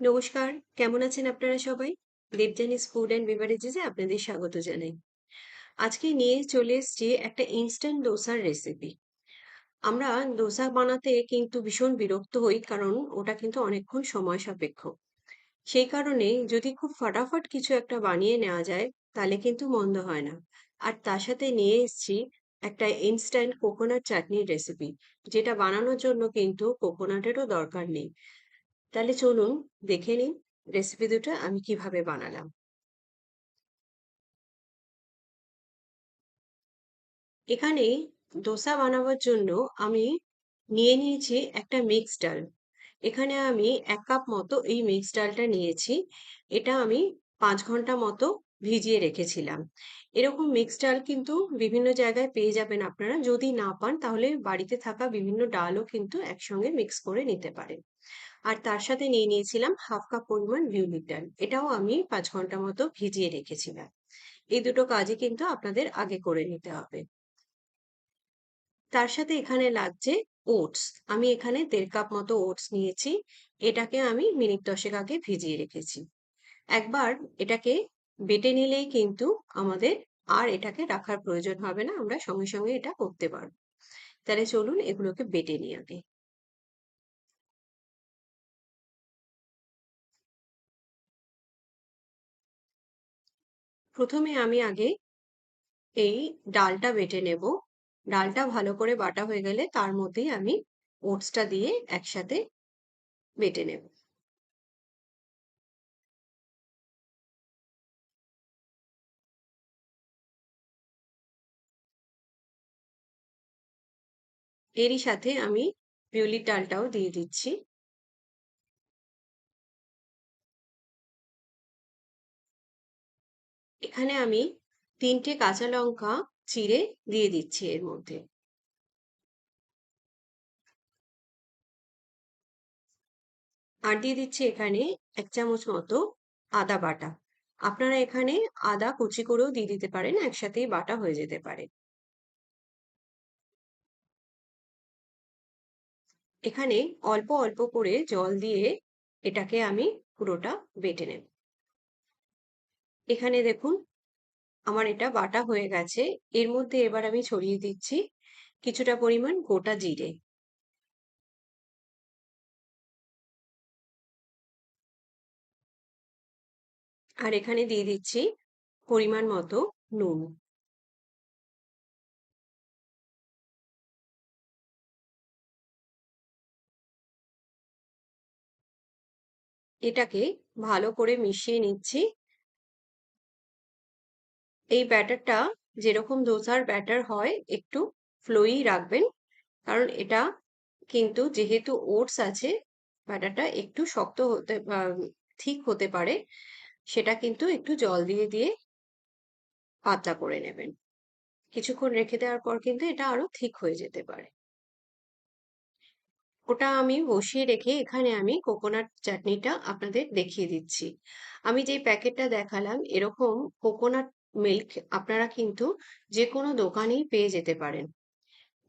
নমস্কার, কেমন আছেন আপনারা সবাই? দেবযানীস ফুড অ্যান্ড বেভারেজেসে আপনাদের স্বাগত জানাই। আজকে নিয়ে চলে এসেছি একটা ইনস্ট্যান্ট ডোসার রেসিপি। আমরা ডোসা বানাতে কিন্তু ভীষণ বিরক্ত হই কারণ ওটা কিন্তু অনেকক্ষণ সময় সাপেক্ষ। সেই কারণে যদি খুব ফাটাফাট কিছু একটা বানিয়ে নেওয়া যায় তাহলে কিন্তু মন্দ হয় না। আর তার সাথে নিয়ে এসেছি একটা ইনস্ট্যান্ট কোকোনাট চাটনির রেসিপি, যেটা বানানোর জন্য কিন্তু কোকোনাটেরও দরকার নেই। তাহলে চলুন দেখে নিন রেসিপি দুটো আমি কিভাবে বানালাম। এখানে ডোসা বানাবার জন্য আমি নিয়ে নিয়েছি একটা মিক্সড ডাল। এখানে আমি ১ কাপ মতো এই মিক্সড ডালটা নিয়েছি। এটা আমি ৫ ঘন্টা মতো ভিজিয়ে রেখেছিলাম। এরকম মিক্সড ডাল কিন্তু বিভিন্ন জায়গায় পেয়ে যাবেন আপনারা। যদি না পান তাহলে বাড়িতে থাকা বিভিন্ন ডালও কিন্তু একসঙ্গে মিক্স করে নিতে পারেন। আর তার সাথে নিয়ে নিয়েছিলাম ১/২ কাপ পরিমাণ বিউলির ডাল। এটাও আমি ৫ ঘন্টা মতো ভিজিয়ে রেখেছিলাম। এই দুটো কাজই কিন্তু আপনাদের আগে করে নিতে হবে। তার সাথে এখানে লাগছে ওটস। আমি এখানে ১.৫ কাপ মতো ওটস নিয়েছি। এটাকে আমি মিনিট ১০ আগে ভিজিয়ে রেখেছি। একবার এটাকে বেটে নিলেই কিন্তু আমাদের আর এটাকে রাখার প্রয়োজন হবে না। আমরা সঙ্গে, সঙ্গে এটা করতে পারব। তাহলে চলুন এগুলোকে বেটে নিই আগে। প্রথমে আমি আগে এই ডালটা বেটে নেব। ডালটা ভালো করে বাটা হয়ে গেলে তার মধ্যেই আমি ওটসটা দিয়ে একসাথে বেটে নেব। এরই সাথে আমি বিউলির ডালটাও দিয়ে দিচ্ছি। এখানে আমি ৩ টে কাঁচা লঙ্কা চিড়ে দিয়ে দিচ্ছি এর মধ্যে। আর দিয়ে দিচ্ছি এখানে ১ চামচ মতো আদা বাটা। আপনারা এখানে আদা কুচি করেও দিয়ে দিতে পারেন, একসাথেই বাটা হয়ে যেতে পারে। এখানে অল্প, অল্প করে জল দিয়ে এটাকে আমি পুরোটা বেটে নেব। এখানে দেখুন আমার এটা বাটা হয়ে গেছে। এর মধ্যে এবার আমি ছড়িয়ে দিচ্ছি কিছুটা পরিমাণ গোটা জিরে। আর এখানে দিয়ে দিচ্ছি পরিমাণ মতো নুন। এটাকে ভালো করে মিশিয়ে নিচ্ছি। এই ব্যাটারটা যেরকম ধোসার ব্যাটার হয় একটু ফ্লোয়ি রাখবেন। কারণ এটা কিন্তু যেহেতু ওটস আছে, ব্যাটারটা একটু শক্ত হতে থিক হতে পারে। সেটা কিন্তু একটু জল দিয়ে, দিয়ে পাতলা করে নেবেন। কিছুক্ষণ রেখে দেওয়ার পর কিন্তু এটা আরো থিক হয়ে যেতে পারে। ওটা আমি বসিয়ে রেখে এখানে আমি কোকোনাট চাটনিটা আপনাদের দেখিয়ে দিচ্ছি। আমি যেই প্যাকেটটা দেখালাম এরকম কোকোনাট মিল্ক আপনারা কিন্তু যেকোনো দোকানেই পেয়ে যেতে পারেন।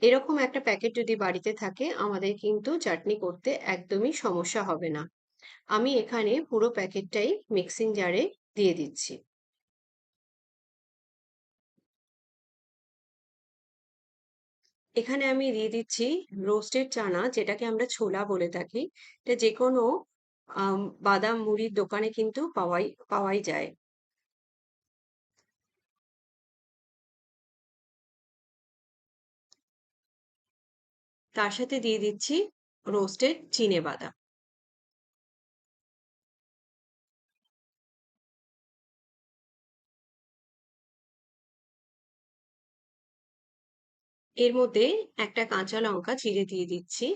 এরকম একটা প্যাকেট যদি বাড়িতে থাকে আমাদের কিন্তু চাটনি করতে একদমই সমস্যা হবে না। আমি এখানে পুরো প্যাকেটটাই মিক্সিং জারে দিয়ে দিচ্ছি। এখানে আমি দিয়ে দিচ্ছি রোস্টেড চানা, যেটাকে আমরা ছোলা বলে থাকি। এটা যেকোনো বাদাম মুড়ির দোকানে কিন্তু পাওয়াই যায়। তার সাথে দিয়ে দিচ্ছি রোস্টেড চিনেবাদাম। এর মধ্যে একটা কাঁচা লঙ্কা চিড়ে দিয়ে দিচ্ছি।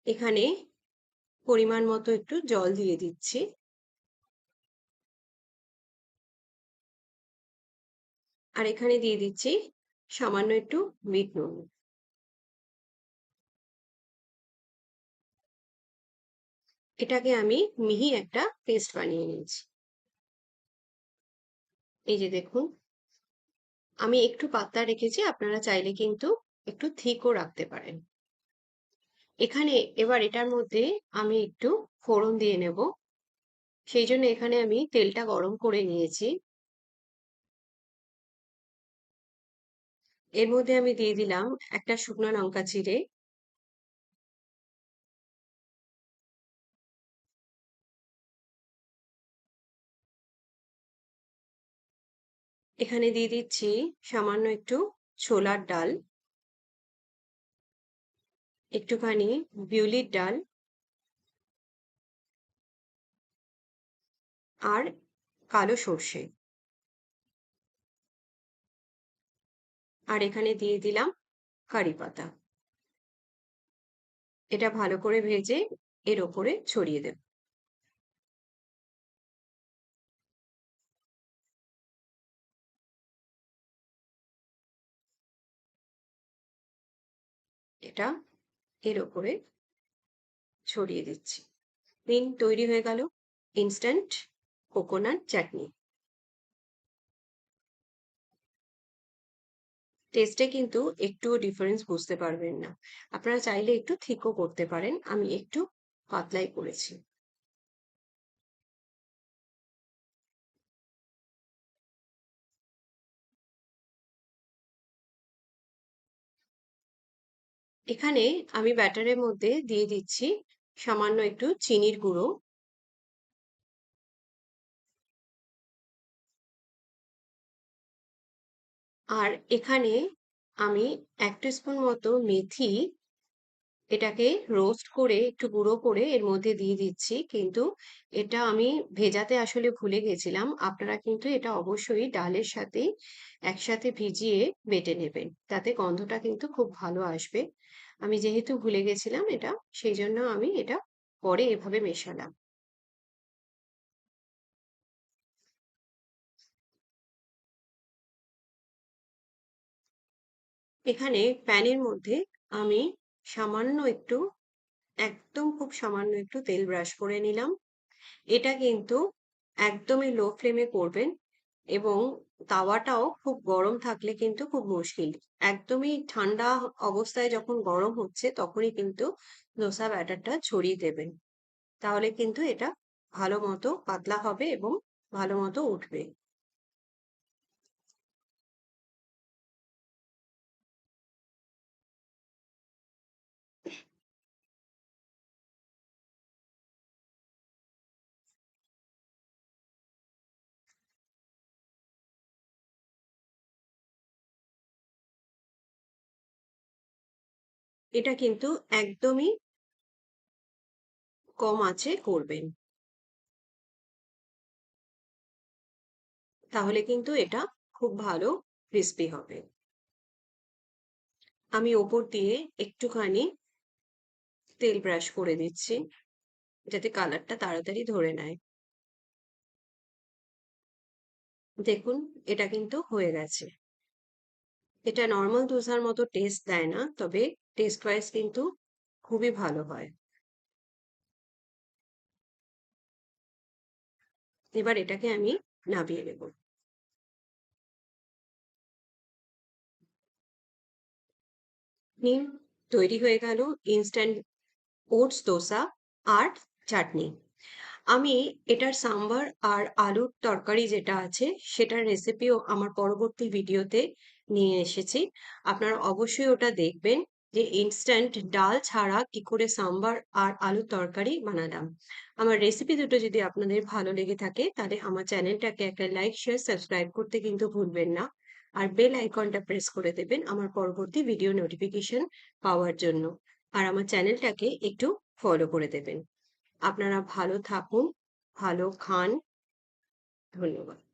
এখানে পরিমাণ মতো একটু জল দিয়ে দিচ্ছি। আর এখানে দিয়ে দিচ্ছি সামান্য একটু বিট নুন। এটাকে আমি মিহি একটা পেস্ট বানিয়ে নিয়েছি। এই যে দেখুন, আমি একটু পাতলা রেখেছি, আপনারা চাইলে কিন্তু একটু থিকও রাখতে পারেন। এখানে এবার এটার মধ্যে আমি একটু ফোড়ন দিয়ে নেব। সেই জন্য এখানে আমি তেলটা গরম করে নিয়েছি। এর মধ্যে আমি দিয়ে দিলাম একটা শুকনো লঙ্কা চিড়ে, এখানে দিয়ে দিচ্ছি সামান্য একটু ছোলার ডাল, একটুখানি বিউলির ডাল, আর কালো সর্ষে, আর এখানে দিয়ে দিলাম কারি পাতা। এটা ভালো করে ভেজে এর ওপরে ছড়িয়ে দেব। এটা এর ওপরে ছড়িয়ে দিচ্ছি। দিন তৈরি হয়ে গেল ইনস্ট্যান্ট কোকোনাট চাটনি। টেস্টে কিন্তু একটুও ডিফারেন্স বুঝতে পারবেন না। আপনারা চাইলে একটু থিকও করতে পারেন, আমি একটু পাতলাই করেছি। এখানে আমি ব্যাটারের মধ্যে দিয়ে দিচ্ছি সামান্য একটু চিনির গুঁড়ো, আর এখানে আমি 1 টি স্পুন মতো মেথি, এটাকে রোস্ট করে একটু গুঁড়ো করে এর মধ্যে দিয়ে দিচ্ছি। কিন্তু এটা আমি ভেজাতে আসলে ভুলে গেছিলাম। আপনারা কিন্তু এটা অবশ্যই ডালের সাথে একসাথে ভিজিয়ে বেটে নেবেন, তাতে গন্ধটা কিন্তু খুব ভালো আসবে। আমি যেহেতু ভুলে গেছিলাম এটা, সেই জন্য আমি এটা পরে এভাবে মেশালাম। এখানে প্যানের মধ্যে আমি সামান্য একটু, একদম খুব সামান্য একটু তেল ব্রাশ করে নিলাম। এটা কিন্তু একদমই লো ফ্লেমে করবেন, এবং তাওয়াটাও খুব গরম থাকলে কিন্তু খুব মুশকিল। একদমই ঠান্ডা অবস্থায় যখন গরম হচ্ছে তখনই কিন্তু ডোসা ব্যাটারটা ছড়িয়ে দেবেন। তাহলে কিন্তু এটা ভালো মতো পাতলা হবে এবং ভালো মতো উঠবে। এটা কিন্তু একদমই কম আঁচে করবেন, তাহলে কিন্তু এটা খুব ভালো ক্রিস্পি হবে। আমি ওপর দিয়ে একটুখানি তেল ব্রাশ করে দিচ্ছি, যাতে কালারটা তাড়াতাড়ি ধরে নেয়। দেখুন, এটা কিন্তু হয়ে গেছে। এটা নরমাল ধোসার মতো টেস্ট দেয় না, তবে টেস্ট ওয়াইজ কিন্তু খুবই ভালো হয়। এবার এটাকে আমি নামিয়ে নেব। নিন, তৈরি হয়ে গেল ইনস্ট্যান্ট ওটস দোসা আর চাটনি। আমি এটার সাম্বার আর আলুর তরকারি যেটা আছে সেটার রেসিপিও আমার পরবর্তী ভিডিওতে নিয়ে এসেছি। আপনারা অবশ্যই ওটা দেখবেন, যে ইনস্ট্যান্ট ডাল ছাড়া কি করে সাম্বার আর আলুর তরকারি বানালাম। আমার রেসিপি দুটো যদি আপনাদের ভালো লেগে থাকে তাহলে আমার চ্যানেলটাকে একটা লাইক, শেয়ার, সাবস্ক্রাইব করতে কিন্তু ভুলবেন না। আর বেল আইকনটা প্রেস করে দেবেন আমার পরবর্তী ভিডিও নোটিফিকেশন পাওয়ার জন্য। আর আমার চ্যানেলটাকে একটু ফলো করে দেবেন। আপনারা ভালো থাকুন, ভালো খান। ধন্যবাদ।